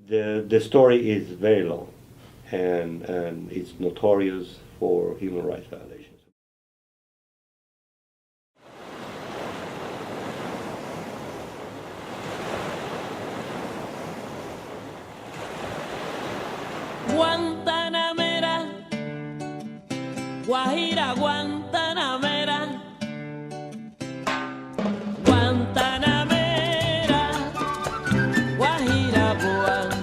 The story is very long, and it's notorious for human rights violations. Guantanamera, Guajira Guantanamera, Guantanamera, Guajira Guantanamera.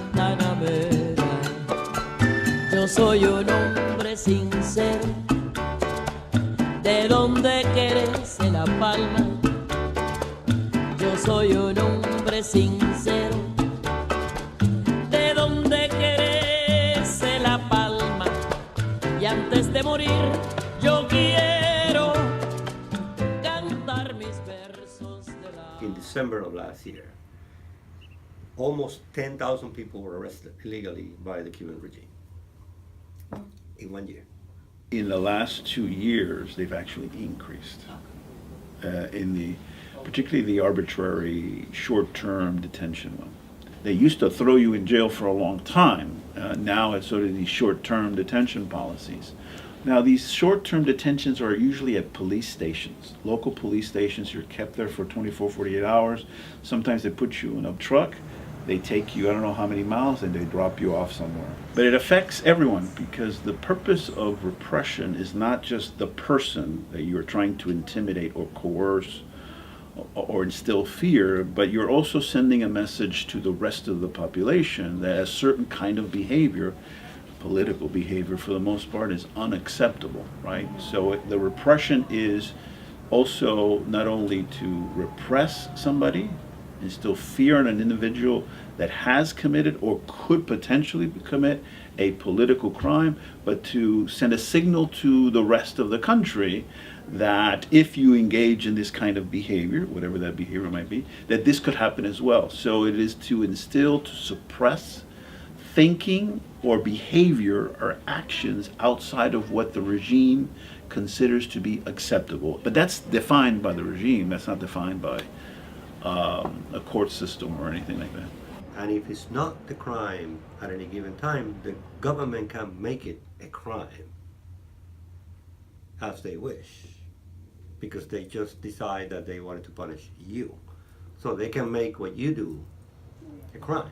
Yo soy un hombre sincero, de donde crece la palma. Yo soy un hombre sincero, de donde crece la palma. Y antes de morir, yo quiero cantar mis versos de la... In December of last year, almost 10,000 people were arrested illegally by the Cuban regime in 1 year. In the last 2 years, they've actually increased particularly the arbitrary short-term detention one. They used to throw you in jail for a long time. Now it's sort of these short-term detention policies. Now these short-term detentions are usually at police stations, local police stations. You're kept there for 24, 48 hours. Sometimes they put you in a truck. They take you, I don't know how many miles, and they drop you off somewhere. But it affects everyone because the purpose of repression is not just the person that you're trying to intimidate or coerce or instill fear, but you're also sending a message to the rest of the population that a certain kind of behavior, political behavior for the most part, is unacceptable, right? So the repression is also not only to repress somebody, instill fear in an individual that has committed or could potentially commit a political crime, but to send a signal to the rest of the country that if you engage in this kind of behavior, whatever that behavior might be, that this could happen as well. So it is to instill, to suppress thinking or behavior or actions outside of what the regime considers to be acceptable. But that's defined by the regime, that's not defined by a court system or anything like that. And if it's not the crime at any given time, the government can make it a crime as they wish, because they just decide that they wanted to punish you. So they can make what you do a crime.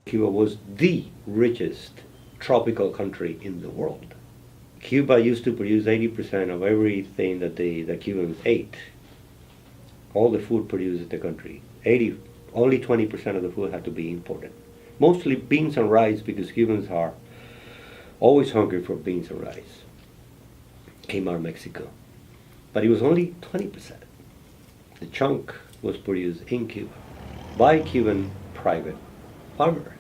Cuba was the richest tropical country in the world. Cuba used to produce 80% of everything that the Cubans ate. All the food produced in the country. Only 20% of the food had to be imported. Mostly beans and rice, because Cubans are always hungry for beans and rice. Came out of Mexico. But it was only 20%. The chunk was produced in Cuba by Cuban private farmers.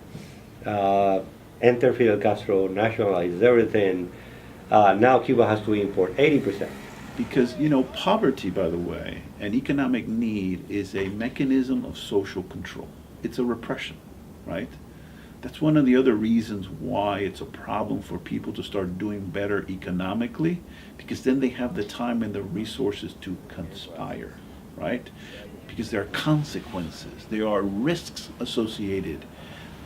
Enter Fidel Castro, nationalized everything. Now Cuba has to import 80%. Because, poverty, by the way, and economic need is a mechanism of social control. It's a repression, right? That's one of the other reasons why it's a problem for people to start doing better economically, because then they have the time and the resources to conspire, right? Because there are consequences, there are risks associated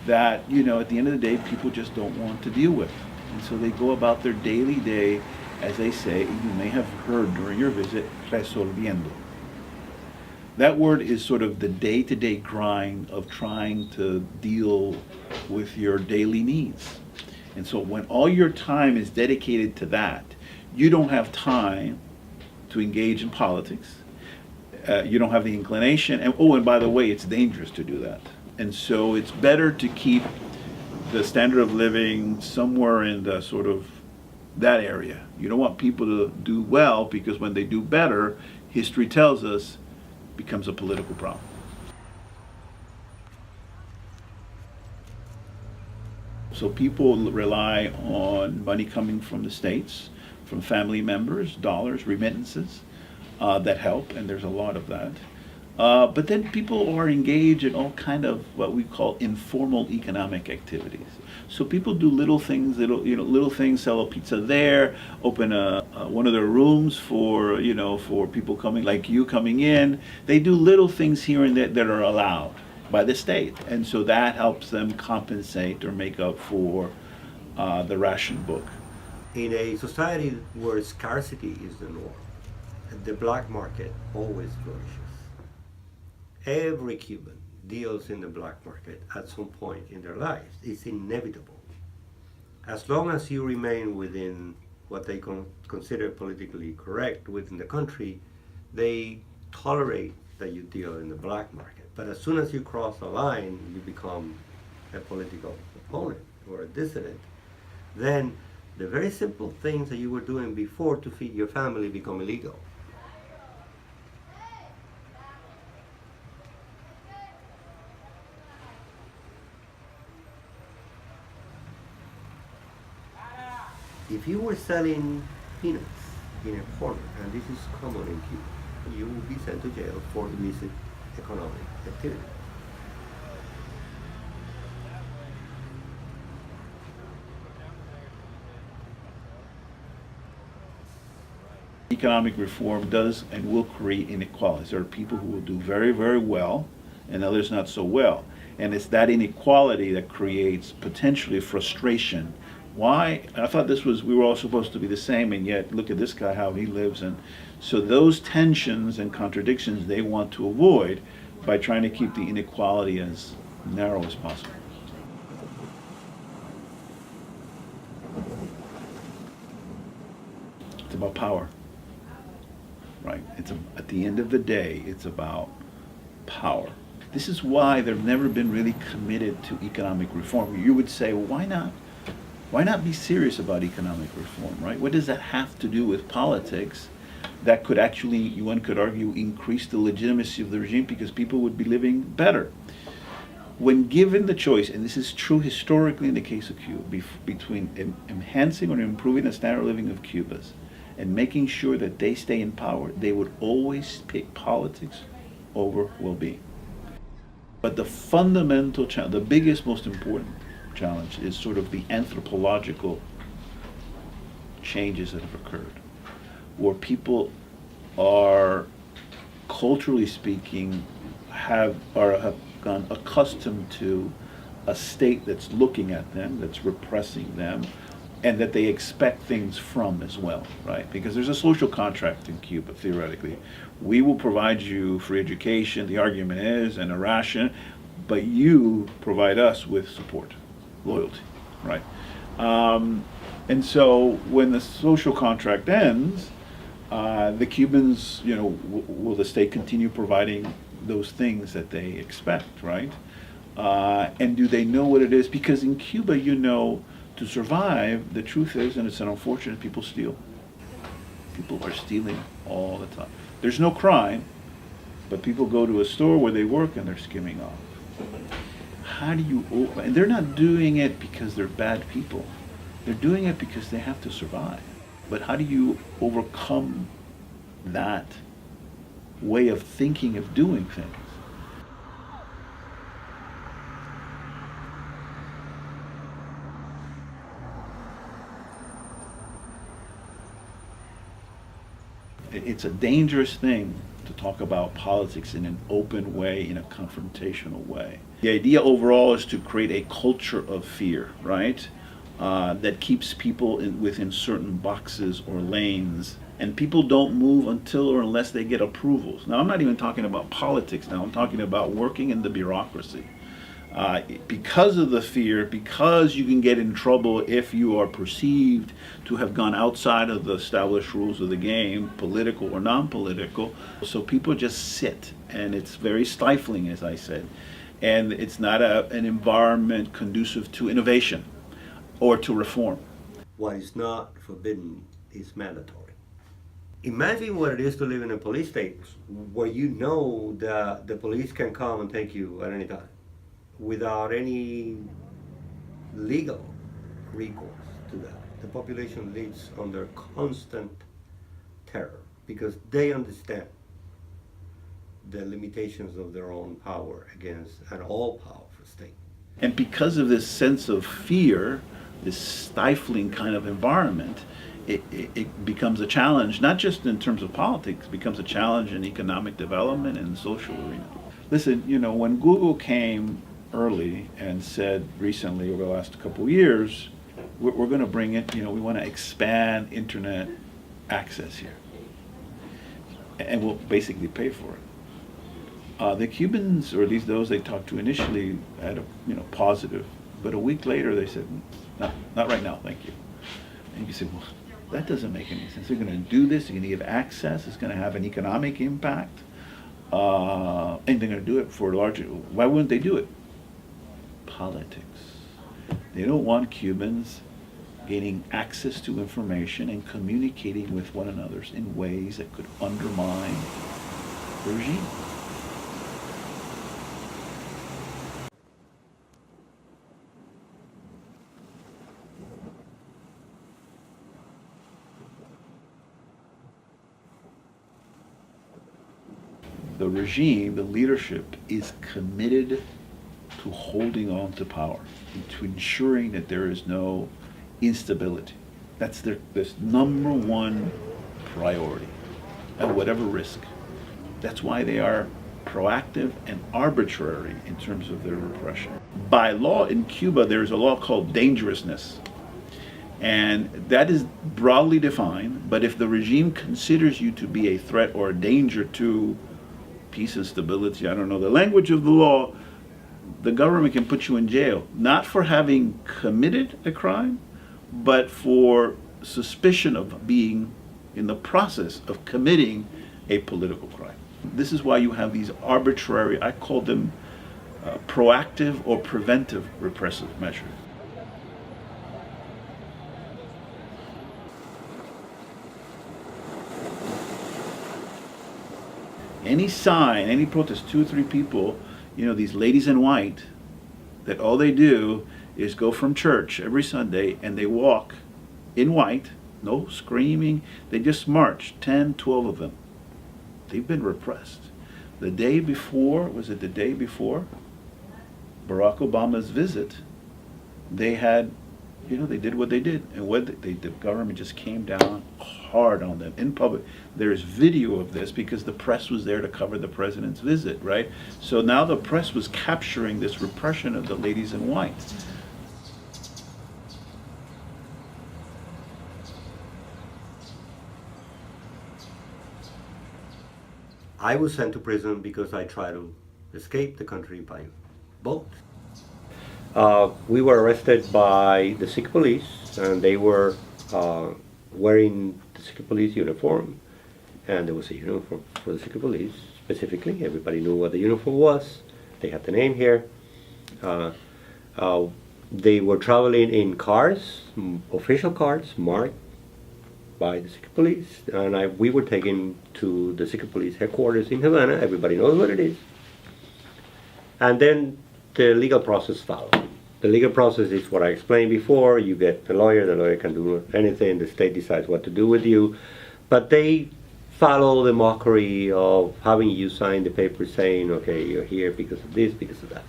that, at the end of the day, people just don't want to deal with. And so they go about their daily day, as they say, you may have heard during your visit, resolviendo. That word is sort of the day-to-day grind of trying to deal with your daily needs. And so when all your time is dedicated to that, you don't have time to engage in politics. You don't have the inclination. And by the way, it's dangerous to do that. And so it's better to keep the standard of living somewhere in the sort of that area. You don't want people to do well, because when they do better, history tells us, becomes a political problem. So people rely on money coming from the States, from family members, dollars, remittances that help, and there's a lot of that. But then people are engaged in all kind of what we call informal economic activities. So people do little things, little things, sell a pizza there, open one of their rooms for, for people coming, like you coming in. They do little things here and there that are allowed by the state. And so that helps them compensate or make up for the ration book. In a society where scarcity is the norm, the black market always flourishes. Every Cuban deals in the black market at some point in their lives. It's inevitable. As long as you remain within what they consider politically correct within the country, they tolerate that you deal in the black market. But as soon as you cross the line, you become a political opponent or a dissident, then the very simple things that you were doing before to feed your family become illegal. If you were selling peanuts in a corner, and this is common in Cuba, you will be sent to jail for illicit economic activity. Economic reform does and will create inequalities. There are people who will do very, very well and others not so well. And it's that inequality that creates potentially frustration. Why? I thought we were all supposed to be the same, and yet look at this guy, how he lives. And so those tensions and contradictions they want to avoid by trying to keep the inequality as narrow as possible. It's about power. Right? At the end of the day, it's about power. This is why they've never been really committed to economic reform. You would say, well, why not? Why not be serious about economic reform, right? What does that have to do with politics that could actually, one could argue, increase the legitimacy of the regime because people would be living better? When given the choice, and this is true historically in the case of Cuba, between enhancing or improving the standard of living of Cubans and making sure that they stay in power, they would always pick politics over well-being. But the fundamental challenge, the biggest, most important challenge, is sort of the anthropological changes that have occurred, where people are, culturally speaking, have gone accustomed to a state that's looking at them, that's repressing them, and that they expect things from as well, right? Because there's a social contract in Cuba, theoretically. We will provide you free education, the argument is, and a ration, but you provide us with support, loyalty, right? And so when the social contract ends, the Cubans, will the state continue providing those things that they expect, right? And do they know what it is? Because in Cuba, to survive, the truth is, and it's an unfortunate, people steal. People are stealing all the time. There's no crime, but people go to a store where they work and they're skimming off. How do you, and they're not doing it because they're bad people. They're doing it because they have to survive. But how do you overcome that way of thinking, of doing things? It's a dangerous thing to talk about politics in an open way, in a confrontational way. The idea overall is to create a culture of fear, right? That keeps people within certain boxes or lanes, and people don't move until or unless they get approvals. Now, I'm not even talking about politics now, I'm talking about working in the bureaucracy. Because of the fear, because you can get in trouble if you are perceived to have gone outside of the established rules of the game, political or non-political. So people just sit, and it's very stifling, as I said. And it's not an environment conducive to innovation or to reform. What is not forbidden is mandatory. Imagine what it is to live in a police state where you know that the police can come and take you at any time without any legal recourse to that. The population lives under constant terror because they understand the limitations of their own power against an all-powerful state. And because of this sense of fear, this stifling kind of environment, it becomes a challenge, not just in terms of politics, it becomes a challenge in economic development and social arena. Listen, when Google came early and said recently, over the last couple of years, we're going to bring it, we want to expand internet access here. And we'll basically pay for it. The Cubans, or at least those they talked to initially, had a positive, but a week later they said, not right now, thank you. And you say, well, that doesn't make any sense. They're going to do this, they're going to give access, it's going to have an economic impact, and they're going to do it for larger. Why wouldn't they do it? Politics. They don't want Cubans gaining access to information and communicating with one another in ways that could undermine the regime. The regime, the leadership, is committed to holding on to power, and to ensuring that there is no instability. That's their number one priority, at whatever risk. That's why they are proactive and arbitrary in terms of their repression. By law in Cuba, there is a law called dangerousness. And that is broadly defined, but if the regime considers you to be a threat or a danger to peace and stability, I don't know the language of the law, the government can put you in jail, not for having committed a crime, but for suspicion of being in the process of committing a political crime. This is why you have these arbitrary, I call them proactive or preventive repressive measures. Any sign, any protest, 2 or 3 people, these ladies in white, that all they do is go from church every Sunday and they walk in white, no screaming, they just march, 10, 12 of them. They've been repressed. The day before Barack Obama's visit, they had, they did what they did. And the government just came down hard on them in public. There's video of this because the press was there to cover the president's visit, right? So now the press was capturing this repression of the ladies in white. I was sent to prison because I tried to escape the country by boat. We were arrested by the secret police, and they were wearing the secret police uniform, and there was a uniform for the secret police specifically. Everybody knew what the uniform was. They had the name here. They were traveling in cars, official cars, marked by the secret police, and we were taken to the secret police headquarters in Havana. Everybody knows what it is. And then the legal process followed. The legal process is what I explained before. You get the lawyer can do anything, the state decides what to do with you. But they follow the mockery of having you sign the paper saying, okay, you're here because of this, because of that.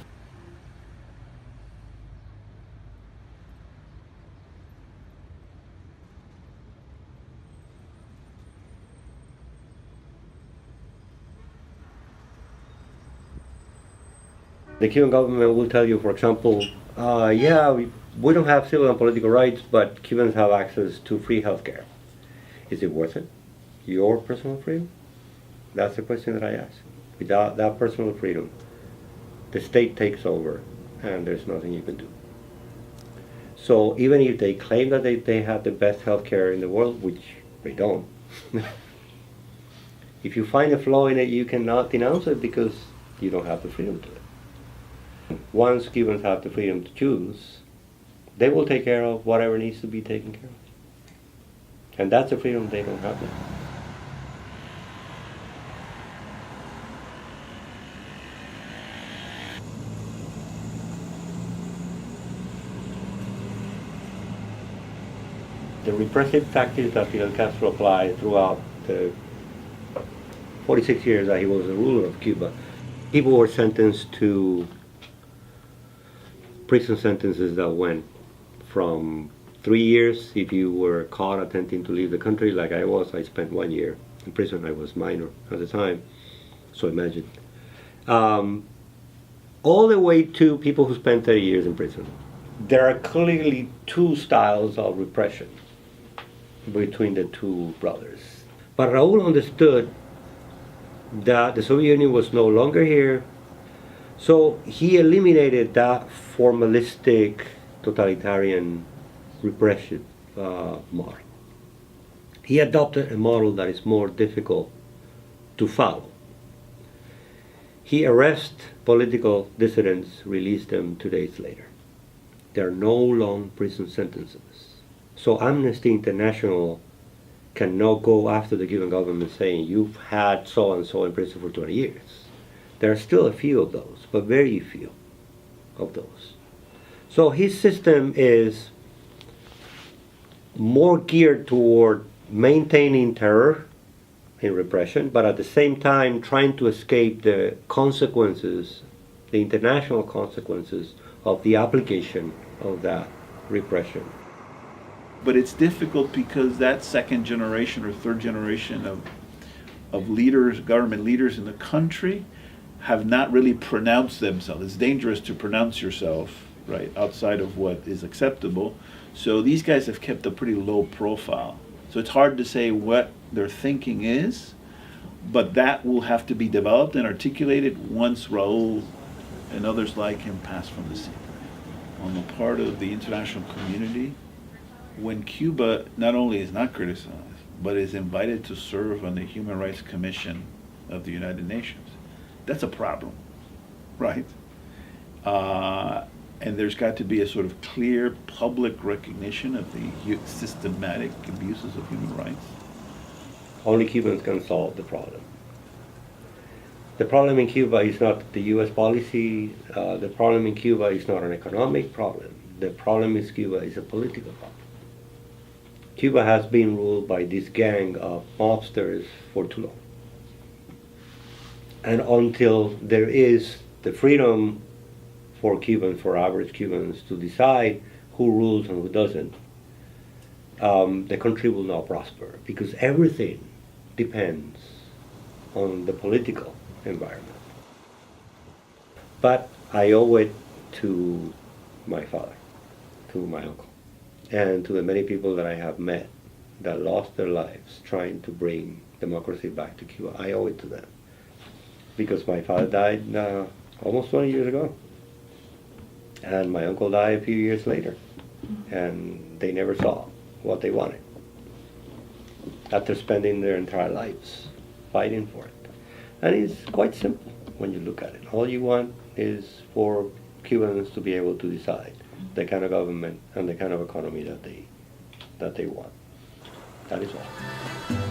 The Cuban government will tell you, for example, we don't have civil and political rights, but Cubans have access to free healthcare. Is it worth it? Your personal freedom? That's the question that I ask. Without that personal freedom, the state takes over and there's nothing you can do. So even if they claim that they have the best healthcare in the world, which they don't, if you find a flaw in it, you cannot denounce it because you don't have the freedom to it. Once Cubans have the freedom to choose, they will take care of whatever needs to be taken care of. And that's a freedom they don't have now. The repressive tactics that Fidel Castro applied throughout the 46 years that he was the ruler of Cuba, people were sentenced to prison sentences that went from 3 years if you were caught attempting to leave the country, like I was. I spent 1 year in prison. I was minor at the time, so imagine. All the way to people who spent 30 years in prison. There are clearly two styles of repression between the two brothers. But Raúl understood that the Soviet Union was no longer here, so he eliminated that formalistic totalitarian repression model. He adopted a model that is more difficult to follow. He arrests political dissidents, released them 2 days later. There are no long prison sentences. So Amnesty International cannot go after the Cuban government saying, you've had so-and-so in prison for 20 years. There are still a few of those, but very few of those. So his system is more geared toward maintaining terror in repression, but at the same time trying to escape the consequences, the international consequences of the application of that repression. But it's difficult because that second generation or third generation of leaders, government leaders in the country, have not really pronounced themselves. It's dangerous to pronounce yourself, right, outside of what is acceptable. So these guys have kept a pretty low profile. So it's hard to say what their thinking is, but that will have to be developed and articulated once Raúl and others like him pass from the scene. On the part of the international community, when Cuba not only is not criticized, but is invited to serve on the Human Rights Commission of the United Nations, that's a problem, right? And there's got to be a sort of clear public recognition of the systematic abuses of human rights. Only Cubans can solve the problem. The problem in Cuba is not the U.S. policy. The problem in Cuba is not an economic problem. The problem in Cuba is a political problem. Cuba has been ruled by this gang of mobsters for too long. And until there is the freedom for Cubans, for average Cubans, to decide who rules and who doesn't, the country will not prosper, because everything depends on the political environment. But I owe it to my father, to my uncle, and to the many people that I have met that lost their lives trying to bring democracy back to Cuba. I owe it to them, because my father died almost 20 years ago, and my uncle died a few years later, and they never saw what they wanted after spending their entire lives fighting for it. And it's quite simple when you look at it. All you want is for Cubans to be able to decide the kind of government and the kind of economy that they want. That is all.